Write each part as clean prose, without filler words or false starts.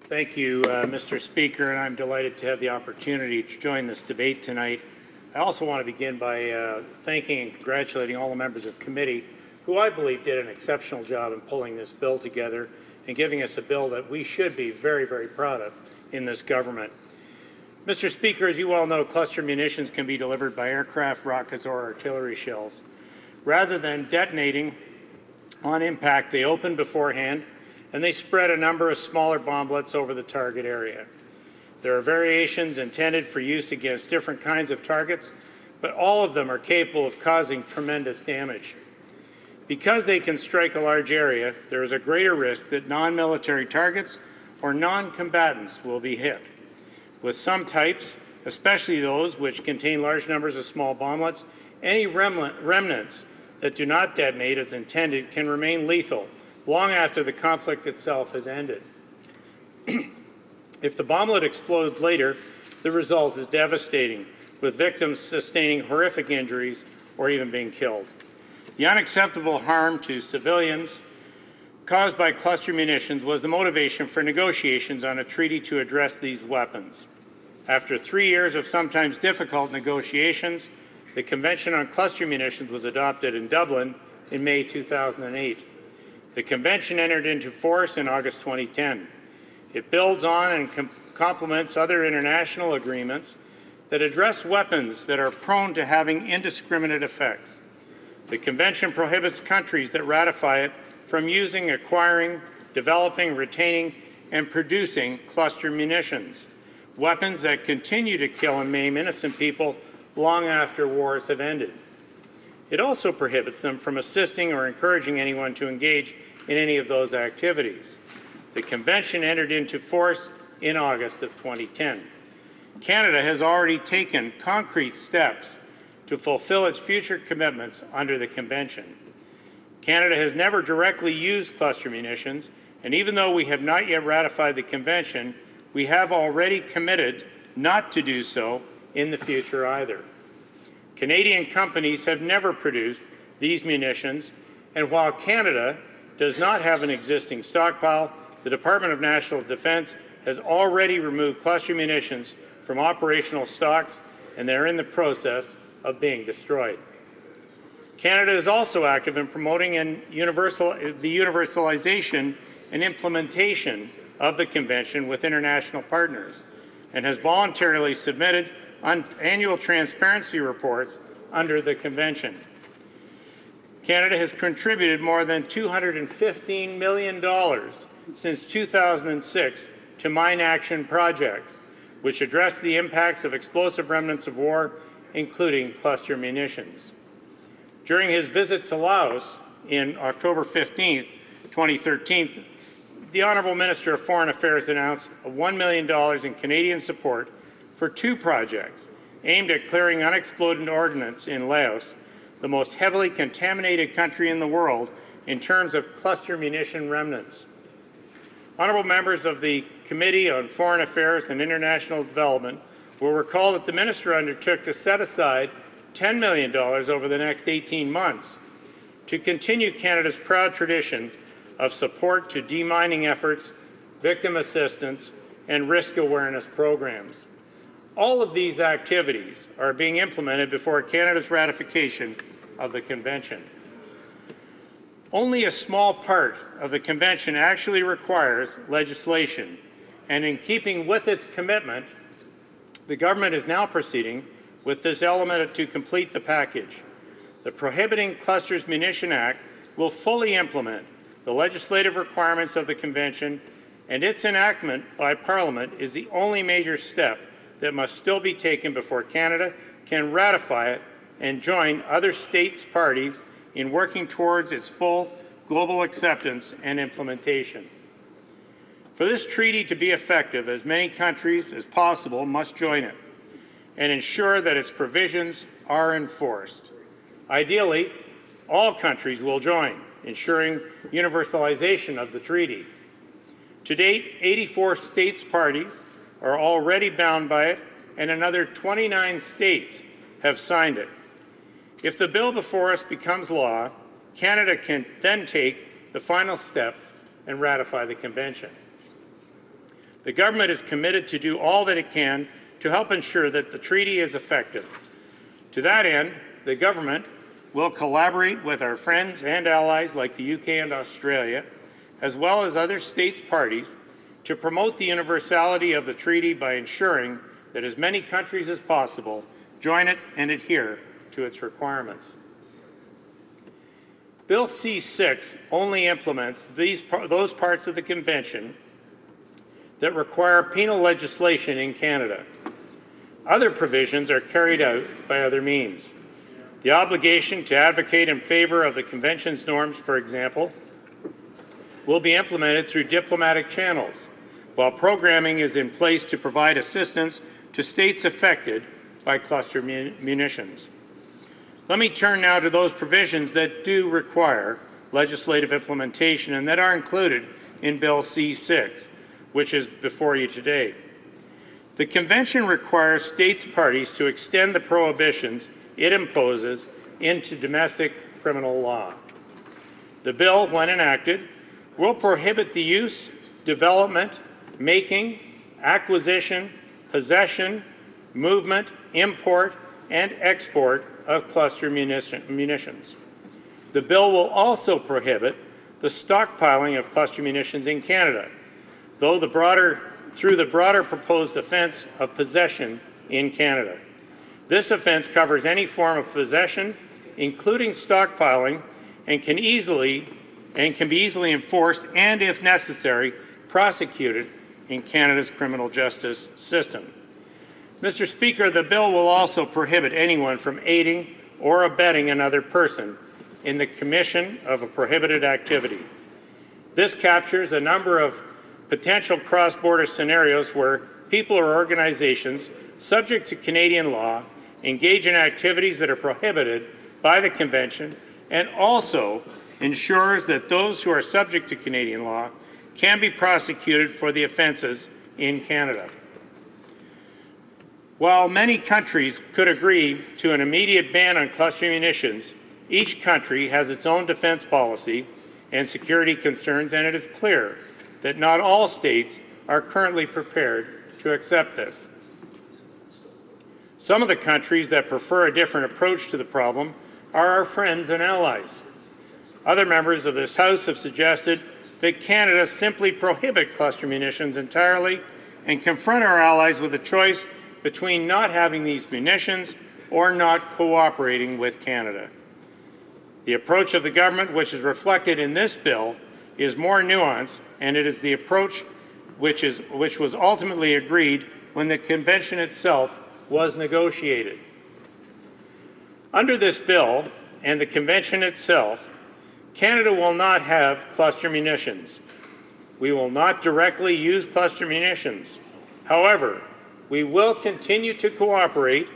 Thank you, Mr. Speaker, and I'm delighted to have the opportunity to join this debate tonight. I also want to begin by thanking and congratulating all the members of committee who I believe did an exceptional job in pulling this bill together and giving us a bill that we should be very, very proud of in this government. Mr. Speaker, as you well know, cluster munitions can be delivered by aircraft, rockets, or artillery shells. Rather than detonating on impact, they open beforehand and they spread a number of smaller bomblets over the target area. There are variations intended for use against different kinds of targets, but all of them are capable of causing tremendous damage. Because they can strike a large area, there is a greater risk that non-military targets or non-combatants will be hit. With some types, especially those which contain large numbers of small bomblets, any remnants that do not detonate as intended can remain lethal long after the conflict itself has ended. If the bomblet explodes later, the result is devastating, with victims sustaining horrific injuries or even being killed. The unacceptable harm to civilians caused by cluster munitions was the motivation for negotiations on a treaty to address these weapons. After 3 years of sometimes difficult negotiations, the Convention on Cluster Munitions was adopted in Dublin in May 2008. The Convention entered into force in August 2010. It builds on and complements other international agreements that address weapons that are prone to having indiscriminate effects. The Convention prohibits countries that ratify it from using, acquiring, developing, retaining, and producing cluster munitions, weapons that continue to kill and maim innocent people long after wars have ended. It also prohibits them from assisting or encouraging anyone to engage in any of those activities. The Convention entered into force in August of 2010. Canada has already taken concrete steps to fulfill its future commitments under the Convention. Canada has never directly used cluster munitions, and even though we have not yet ratified the Convention, we have already committed not to do so in the future either. Canadian companies have never produced these munitions, and while Canada does not have an existing stockpile, the Department of National Defence has already removed cluster munitions from operational stocks, and they're in the process of being destroyed. Canada is also active in promoting the universalization and implementation of the Convention with international partners, and has voluntarily submitted annual transparency reports under the Convention. Canada has contributed more than $215 million since 2006 to mine action projects, which address the impacts of explosive remnants of war, including cluster munitions. During his visit to Laos in October 15, 2013, the Honourable Minister of Foreign Affairs announced $1 million in Canadian support for 2 projects aimed at clearing unexploded ordnance in Laos, the most heavily contaminated country in the world in terms of cluster munition remnants. Honourable members of the Committee on Foreign Affairs and International Development will recall that the Minister undertook to set aside $10 million over the next 18 months to continue Canada's proud tradition of support to demining efforts, victim assistance, and risk awareness programs. All of these activities are being implemented before Canada's ratification of the Convention. Only a small part of the Convention actually requires legislation, and in keeping with its commitment, the government is now proceeding with this element to complete the package. The Prohibiting Clusters Munition Act will fully implement the legislative requirements of the Convention, and its enactment by Parliament is the only major step that must still be taken before Canada can ratify it and join other states parties in working towards its full global acceptance and implementation. For this treaty to be effective, as many countries as possible must join it and ensure that its provisions are enforced. Ideally, all countries will join, ensuring universalization of the treaty. To date, 84 states parties are already bound by it, and another 29 states have signed it. If the bill before us becomes law, Canada can then take the final steps and ratify the Convention. The government is committed to do all that it can to help ensure that the treaty is effective. To that end, the government will collaborate with our friends and allies like the UK and Australia, as well as other states parties, to promote the universality of the treaty by ensuring that as many countries as possible join it and adhere to its requirements. Bill C-6 only implements those parts of the Convention that require penal legislation in Canada. Other provisions are carried out by other means. The obligation to advocate in favor of the Convention's norms, for example, will be implemented through diplomatic channels, while programming is in place to provide assistance to states affected by cluster munitions. Let me turn now to those provisions that do require legislative implementation and that are included in Bill C-6, which is before you today. The Convention requires states parties to extend the prohibitions it imposes into domestic criminal law. The bill, when enacted, will prohibit the use, development, making, acquisition, possession, movement, import, and export of cluster munitions. The bill will also prohibit the stockpiling of cluster munitions in Canada, through the broader proposed offence of possession in Canada. This offence covers any form of possession, including stockpiling, and can be easily enforced and, if necessary, prosecuted in Canada's criminal justice system. Mr. Speaker, the bill will also prohibit anyone from aiding or abetting another person in the commission of a prohibited activity. This captures a number of potential cross-border scenarios where people or organizations subject to Canadian law engage in activities that are prohibited by the Convention, and also ensures that those who are subject to Canadian law can be prosecuted for the offences in Canada. While many countries could agree to an immediate ban on cluster munitions, each country has its own defense policy and security concerns, and it is clear that not all states are currently prepared to accept this. Some of the countries that prefer a different approach to the problem are our friends and allies. Other members of this House have suggested that Canada simply prohibit cluster munitions entirely and confront our allies with a choice between not having these munitions or not cooperating with Canada. The approach of the government, which is reflected in this bill, is more nuanced, and it is the approach which was ultimately agreed when the Convention itself was negotiated. Under this bill and the Convention itself, Canada will not have cluster munitions. We will not directly use cluster munitions. However, we will continue to cooperate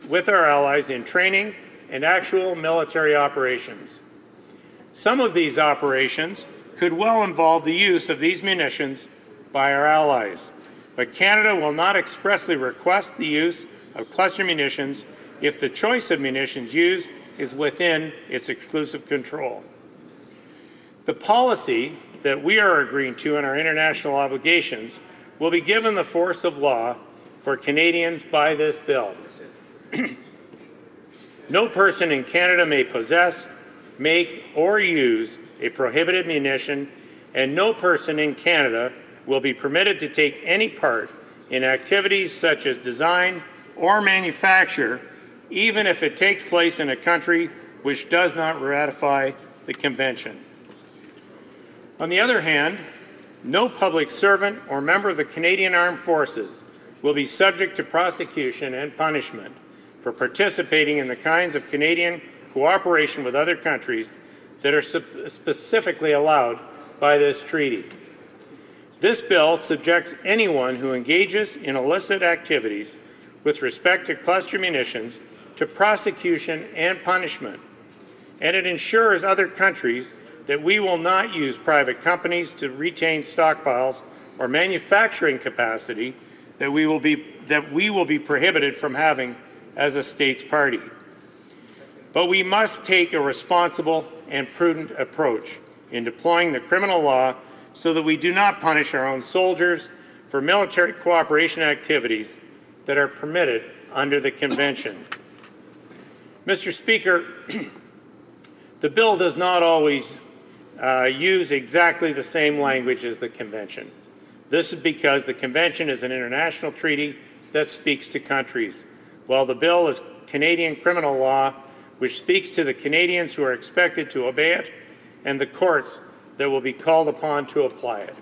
with our allies in training and actual military operations. Some of these operations could well involve the use of these munitions by our allies, but Canada will not expressly request the use of cluster munitions if the choice of munitions used is within its exclusive control. The policy that we are agreeing to in our international obligations will be given the force of law for Canadians by this bill. No person in Canada may possess, make, or use a prohibited munition, and no person in Canada will be permitted to take any part in activities such as design or manufacture, even if it takes place in a country which does not ratify the Convention. On the other hand, no public servant or member of the Canadian Armed Forces will be subject to prosecution and punishment for participating in the kinds of Canadian cooperation with other countries that are specifically allowed by this treaty. This bill subjects anyone who engages in illicit activities with respect to cluster munitions to prosecution and punishment, and it ensures other countries that we will not use private companies to retain stockpiles or manufacturing capacity that we will be prohibited from having as a states party. But we must take a responsible and prudent approach in deploying the criminal law so that we do not punish our own soldiers for military cooperation activities that are permitted under the Convention. Mr. Speaker, the bill does not always use exactly the same language as the Convention. This is because the Convention is an international treaty that speaks to countries, while the bill is Canadian criminal law, which speaks to the Canadians who are expected to obey it and the courts that will be called upon to apply it.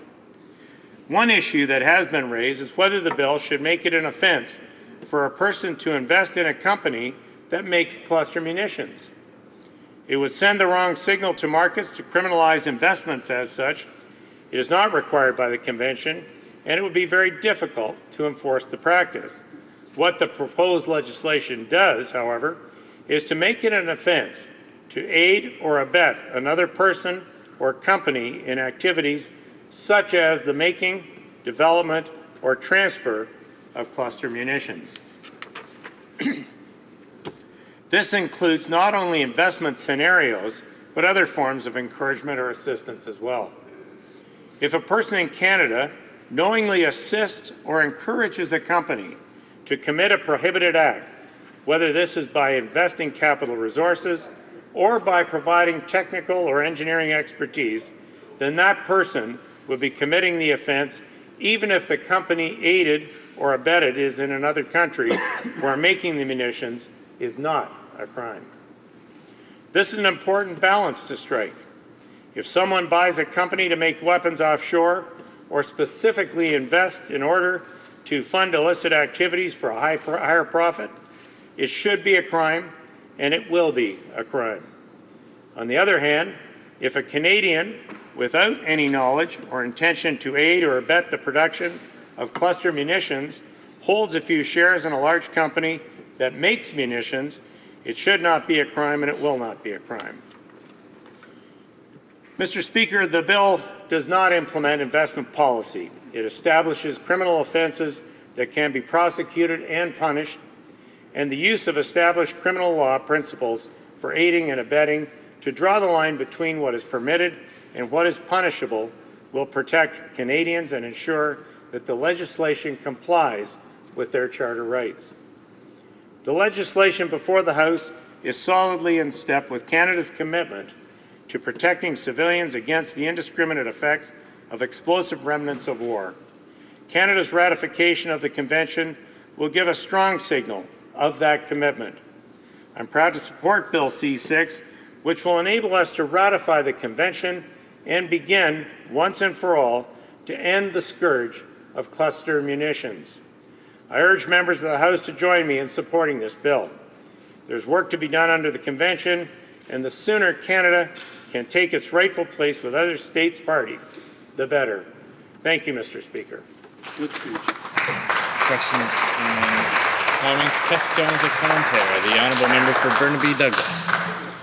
One issue that has been raised is whether the bill should make it an offense for a person to invest in a company that makes cluster munitions. It would send the wrong signal to markets to criminalize investments as such. It is not required by the Convention, and it would be very difficult to enforce the practice. What the proposed legislation does, however, is to make it an offense to aid or abet another person or company in activities such as the making, development, or transfer of cluster munitions. This includes not only investment scenarios, but other forms of encouragement or assistance as well. If a person in Canada knowingly assists or encourages a company to commit a prohibited act, whether this is by investing capital resources or by providing technical or engineering expertise, then that person would be committing the offense even if the company aided or abetted is in another country where making the munitions is not a crime. This is an important balance to strike. If someone buys a company to make weapons offshore or specifically invests in order to fund illicit activities for a higher profit, it should be a crime, and it will be a crime. On the other hand, if a Canadian, without any knowledge or intention to aid or abet the production of cluster munitions, holds a few shares in a large company that makes munitions, it should not be a crime, and it will not be a crime. Mr. Speaker, the bill does not implement investment policy. It establishes criminal offenses that can be prosecuted and punished, and the use of established criminal law principles for aiding and abetting to draw the line between what is permitted and what is punishable will protect Canadians and ensure that the legislation complies with their charter rights. The legislation before the House is solidly in step with Canada's commitment to protecting civilians against the indiscriminate effects of explosive remnants of war. Canada's ratification of the Convention will give a strong signal of that commitment. I'm proud to support Bill C-6, which will enable us to ratify the Convention and begin, once and for all, to end the scourge of cluster munitions. I urge members of the House to join me in supporting this bill. There's work to be done under the Convention, and the sooner Canada can take its rightful place with other states' parties, the better. Thank you, Mr. Speaker. Good speech. Questions and comments? Questions or commentary? The Honourable Member for Burnaby Douglas.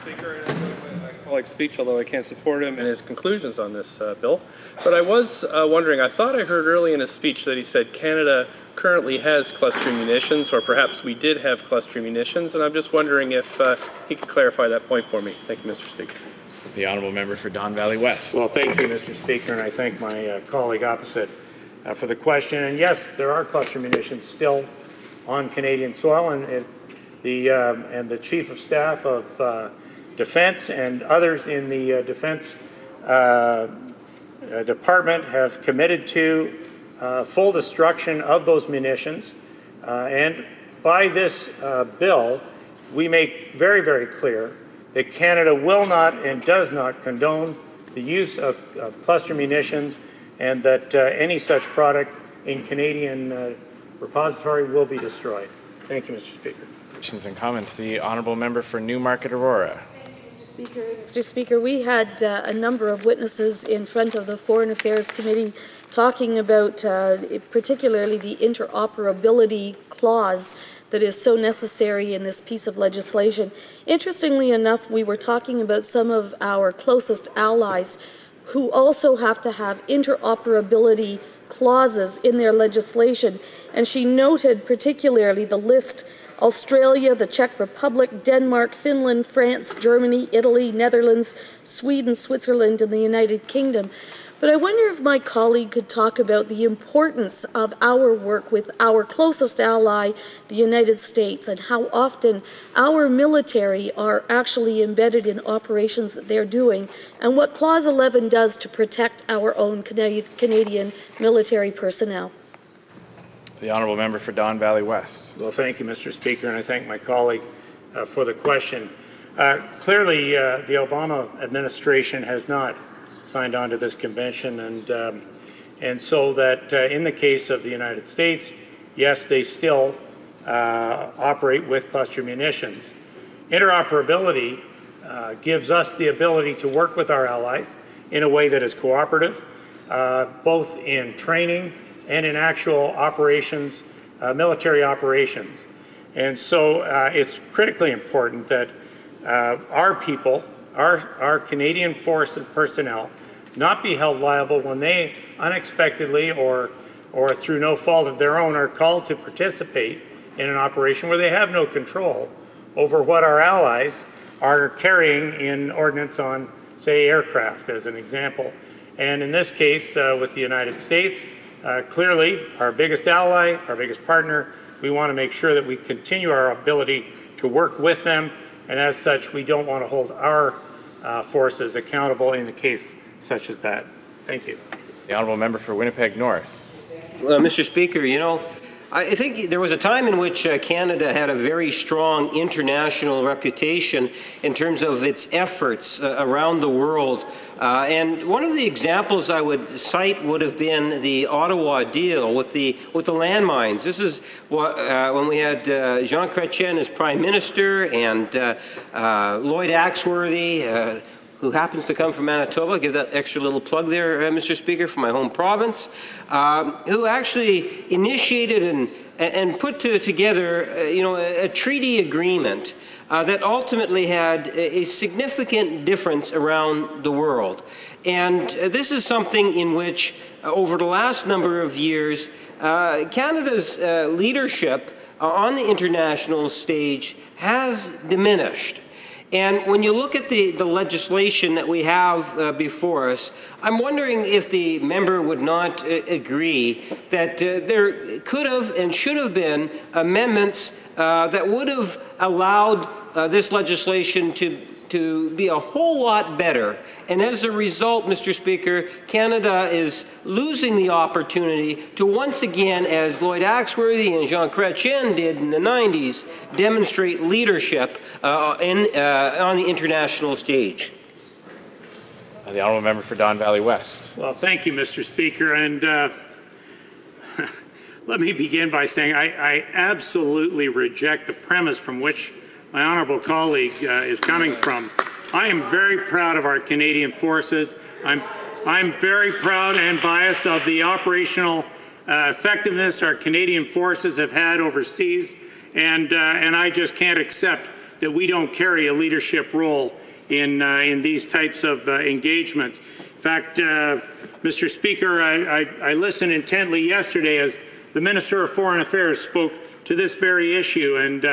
Speaker, I colleague's speech, although I can't support him in his conclusions on this bill. But I was wondering, I thought I heard early in his speech that he said Canada currently has cluster munitions, or perhaps we did have cluster munitions, and I'm just wondering if he could clarify that point for me. Thank you, Mr. Speaker. The Honourable Member for Don Valley West. Well, thank you, Mr. Speaker, and I thank my colleague opposite for the question. And yes, there are cluster munitions still on Canadian soil, and the Chief of Staff of Defence and others in the Defence Department have committed to full destruction of those munitions. And by this bill, we make very, very clear that Canada will not and does not condone the use of cluster munitions, and that any such product in Canadian repository will be destroyed. Thank you, Mr. Speaker. Questions and comments. The Honourable Member for Newmarket Aurora. Thank you, Mr. Speaker. We had a number of witnesses in front of the Foreign Affairs Committee talking about particularly the interoperability clause that is so necessary in this piece of legislation. Interestingly enough, we were talking about some of our closest allies who also have to have interoperability clauses in their legislation, and she noted particularly the list: Australia, the Czech Republic, Denmark, Finland, France, Germany, Italy, Netherlands, Sweden, Switzerland, and the United Kingdom. But I wonder if my colleague could talk about the importance of our work with our closest ally, the United States, and how often our military are actually embedded in operations that they're doing, and what Clause 11 does to protect our own Canadian military personnel. The honourable member for Don Valley West. Well, thank you, Mr. Speaker, and I thank my colleague for the question. Clearly, the Obama administration has not signed on to this convention, and so that in the case of the United States, yes, they still operate with cluster munitions. Interoperability gives us the ability to work with our allies in a way that is cooperative, both in training and in actual operations, military operations. And so it's critically important that our people, our Canadian Forces personnel, not be held liable when they unexpectedly or through no fault of their own are called to participate in an operation where they have no control over what our allies are carrying in ordnance on, say, aircraft, as an example. And in this case, with the United States, clearly our biggest ally, our biggest partner, we want to make sure that we continue our ability to work with them, and as such, we don't want to hold our forces accountable in a case such as that. Thank you. The honourable member for Winnipeg North. Mr. Speaker, you know, I think there was a time in which Canada had a very strong international reputation in terms of its efforts around the world. And one of the examples I would cite would have been the Ottawa deal with the landmines. This is what, when we had Jean Chrétien as Prime Minister and Lloyd Axworthy, who happens to come from Manitoba, give that extra little plug there, Mr. Speaker, from my home province, who actually initiated and put together, you know, a treaty agreement that ultimately had a significant difference around the world. And this is something in which, over the last number of years, Canada's leadership on the international stage has diminished. And when you look at the legislation that we have before us, I'm wondering if the member would not agree that there could have and should have been amendments that would have allowed this legislation to be a whole lot better. And as a result, Mr. Speaker, Canada is losing the opportunity to once again, as Lloyd Axworthy and Jean Chrétien did in the 90s, demonstrate leadership on the international stage. The honourable member for Don Valley West. Well, thank you, Mr. Speaker. And let me begin by saying I absolutely reject the premise from which my honourable colleague is coming from. I am very proud of our Canadian forces. I'm very proud and biased of the operational effectiveness our Canadian forces have had overseas, and I just can't accept that we don't carry a leadership role in these types of engagements. In fact, Mr. Speaker, I listened intently yesterday as the Minister of Foreign Affairs spoke to this very issue, and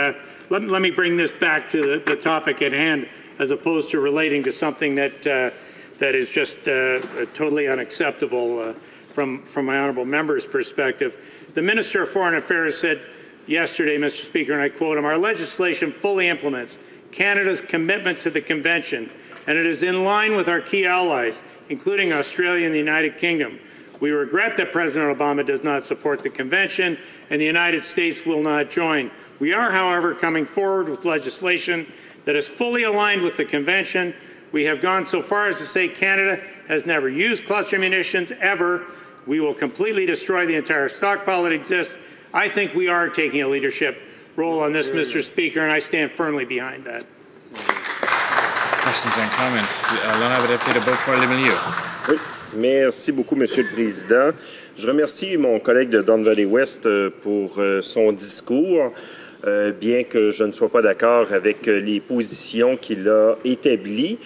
let me bring this back to the topic at hand, as opposed to relating to something that is just totally unacceptable from my honourable member's perspective. The Minister of Foreign Affairs said yesterday, Mr. Speaker, and I quote him, "Our legislation fully implements Canada's commitment to the Convention, and it is in line with our key allies, including Australia and the United Kingdom. We regret that President Obama does not support the Convention, and the United States will not join. We are, however, coming forward with legislation that is fully aligned with the Convention. We have gone so far as to say Canada has never used cluster munitions, ever. We will completely destroy the entire stockpile that exists. I think we are taking a leadership role on this, Mr. Speaker, and I stand firmly behind that." Questions and comments. L'honorable député de Beauport-les-Milieux. Oui, merci beaucoup, Monsieur le Président. Je remercie mon collègue de Don Valley West pour son discours, bien que je ne sois pas d'accord avec les positions qu'il a établies.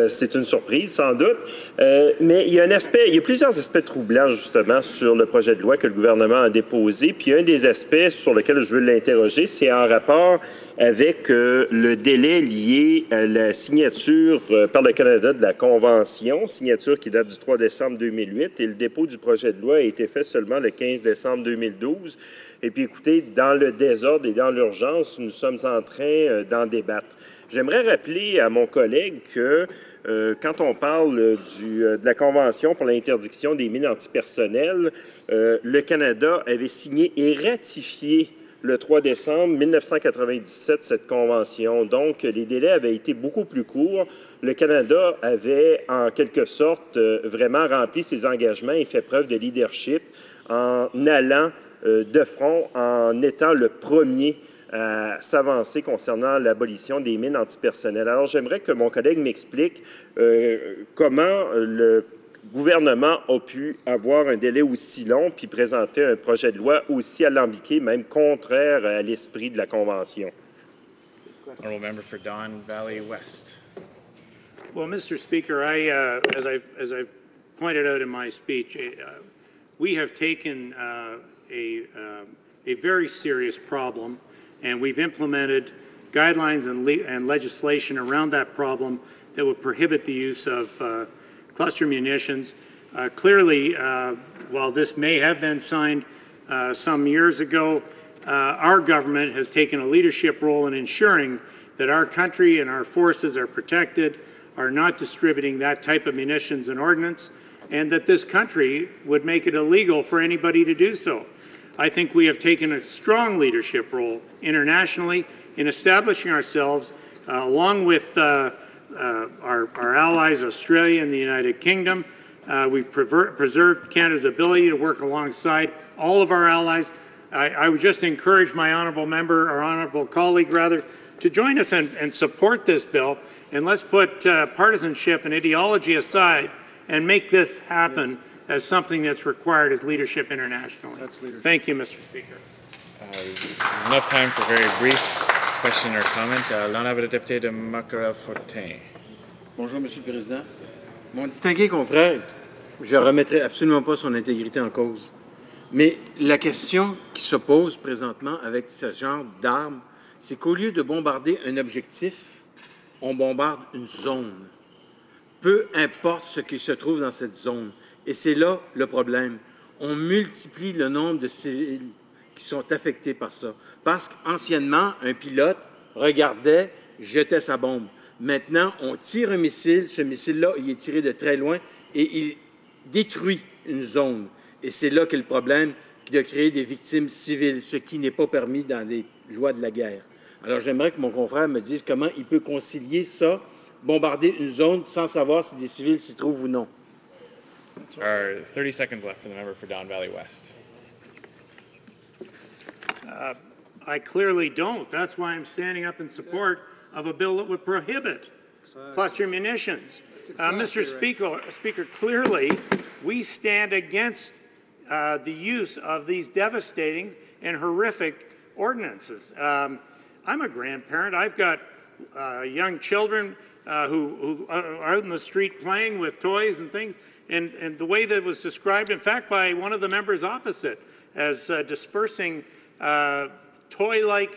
C'est une surprise, sans doute. Mais il y a plusieurs aspects troublants, justement, sur le projet de loi que le gouvernement a déposé. Puis un des aspects sur lesquels je veux l'interroger, c'est en rapport avec le délai lié à la signature par le Canada de la Convention, signature qui date du 3 décembre 2008, et le dépôt du projet de loi a été fait seulement le 15 décembre 2012. Et puis, écoutez, dans le désordre et dans l'urgence, nous sommes en train d'en débattre. J'aimerais rappeler à mon collègue que quand on parle de la Convention pour l'interdiction des mines antipersonnelles, le Canada avait signé et ratifié le 3 décembre 1997 cette convention. Donc, les délais avaient été beaucoup plus courts. Le Canada avait, en quelque sorte, vraiment rempli ses engagements et fait preuve de leadership en allant de front, en étant le premier à s'avancer concernant l'abolition des mines antipersonnelles. Alors, j'aimerais que mon collègue m'explique comment le gouvernement a pu avoir un délai aussi long puis présenter un projet de loi aussi alambiqué, même contraire à l'esprit de la Convention. Honourable member for Don Valley West. Well, Mr. Speaker, as I pointed out in my speech, we have taken a very serious problem, and we've implemented guidelines and legislation around that problem that would prohibit the use of cluster munitions. Clearly, while this may have been signed some years ago, our government has taken a leadership role in ensuring that our country and our forces are protected, are not distributing that type of munitions and ordnance, and that this country would make it illegal for anybody to do so. I think we have taken a strong leadership role internationally in establishing ourselves, along with our allies, Australia and the United Kingdom. We've preserved Canada's ability to work alongside all of our allies. I would just encourage my honourable member, or honourable colleague rather, to join us and support this bill. And let's put partisanship and ideology aside and make this happen as something that's required as leadership internationally. Thank you, Mr. Speaker. There's enough time for a very brief question or comment. L'honorable député de Mackerel-Fortin. Bonjour, Monsieur le Président. Mon distingué confrère, je ne remettrai absolument pas son intégrité en cause. Mais la question qui se pose présentement avec ce genre d'armes, c'est qu'au lieu de bombarder un objectif, on bombarde une zone. Peu importe ce qui se trouve dans cette zone. Et c'est là le problème. On multiplie le nombre de civils qui sont affectés par ça. Parce qu'anciennement, un pilote regardait, jetait sa bombe. Maintenant, on tire un missile. Ce missile-là, il est tiré de très loin et il détruit une zone. Et c'est là qu'est le problème de créer des victimes civiles, ce qui n'est pas permis dans les lois de la guerre. Alors, j'aimerais que mon confrère me dise comment il peut concilier ça, bombarder une zone sans savoir si des civils s'y trouvent ou non. There are 30 seconds left for the member for Don Valley West. I clearly don't. That's why I'm standing up in support of a bill that would prohibit cluster munitions. Mr. Speaker, clearly we stand against the use of these devastating and horrific ordinances. I'm a grandparent. I've got young children who are out in the street playing with toys and things, and the way that it was described, in fact, by one of the members opposite, as dispersing toy-like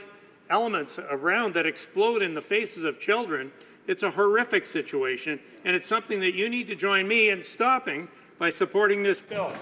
elements around that explode in the faces of children, it's a horrific situation, and it's something that you need to join me in stopping by supporting this bill.